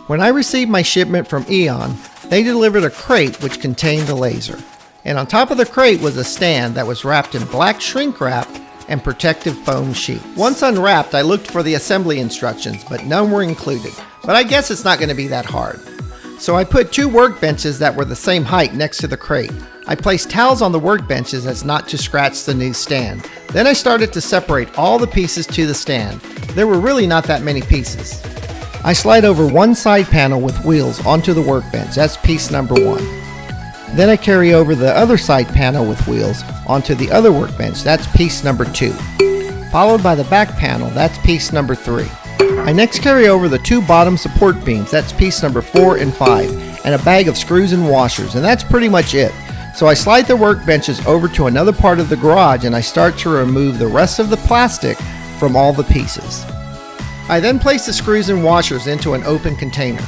When I received my shipment from AEON, they delivered a crate which contained a laser. And on top of the crate was a stand that was wrapped in black shrink wrap and protective foam sheet. Once unwrapped, I looked for the assembly instructions, but none were included. But I guess it's not going to be that hard. So I put 2 workbenches that were the same height next to the crate. I placed towels on the workbenches as not to scratch the new stand. Then I started to separate all the pieces to the stand. There were really not that many pieces. I slide over one side panel with wheels onto the workbench. That's piece number 1. Then I carry over the other side panel with wheels onto the other workbench. That's piece number 2. Followed by the back panel. That's piece number 3. I next carry over the 2 bottom support beams. That's piece number 4 and 5. And a bag of screws and washers. And that's pretty much it. So I slide the workbenches over to another part of the garage and I start to remove the rest of the plastic from all the pieces. I then place the screws and washers into an open container.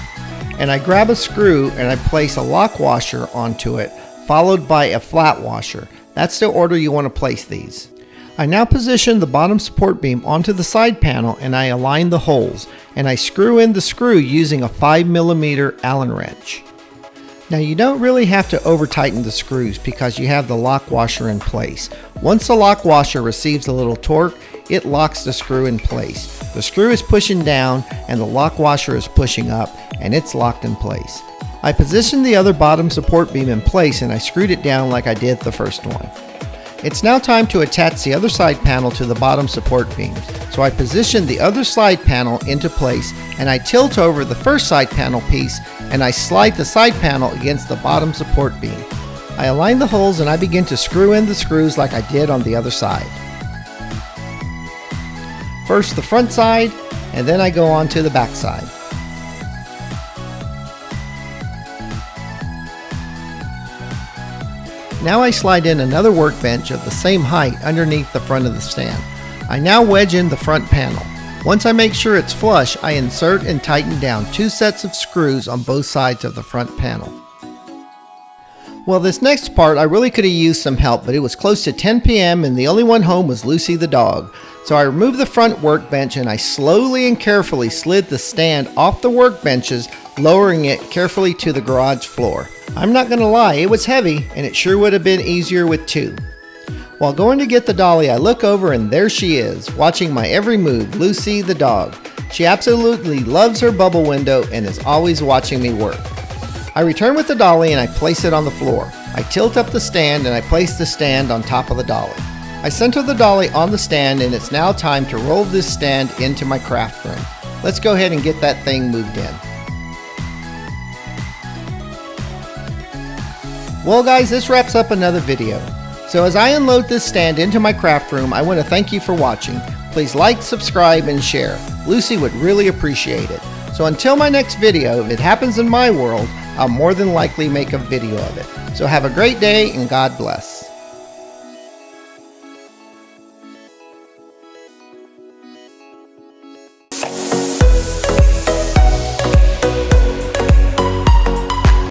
And I grab a screw and I place a lock washer onto it, followed by a flat washer. That's the order you want to place these. I now position the bottom support beam onto the side panel and I align the holes. And I screw in the screw using a 5mm Allen wrench. Now you don't really have to over tighten the screws because you have the lock washer in place. Once the lock washer receives a little torque, it locks the screw in place. The screw is pushing down and the lock washer is pushing up and it's locked in place. I positioned the other bottom support beam in place and I screwed it down like I did the first one. It's now time to attach the other side panel to the bottom support beams. So I position the other side panel into place and I tilt over the first side panel piece and I slide the side panel against the bottom support beam. I align the holes and I begin to screw in the screws like I did on the other side. First the front side and then I go on to the back side. Now I slide in another workbench of the same height underneath the front of the stand. I now wedge in the front panel. Once I make sure it's flush, I insert and tighten down 2 sets of screws on both sides of the front panel. Well, this next part I really could have used some help, but it was close to 10 p.m. and the only one home was Lucy the dog. So I removed the front workbench and I slowly and carefully slid the stand off the workbenches, lowering it carefully to the garage floor. I'm not gonna lie, it was heavy and it sure would have been easier with 2. While going to get the dolly, I look over and there she is, watching my every move, Lucy the dog. She absolutely loves her bubble window and is always watching me work. I return with the dolly and I place it on the floor. I tilt up the stand and I place the stand on top of the dolly. I center the dolly on the stand and it's now time to roll this stand into my craft room. Let's go ahead and get that thing moved in. Well guys, this wraps up another video. So as I unload this stand into my craft room, I want to thank you for watching. Please like, subscribe, and share. Lucy would really appreciate it. So until my next video, if it happens in my world, I'll more than likely make a video of it. So have a great day and God bless.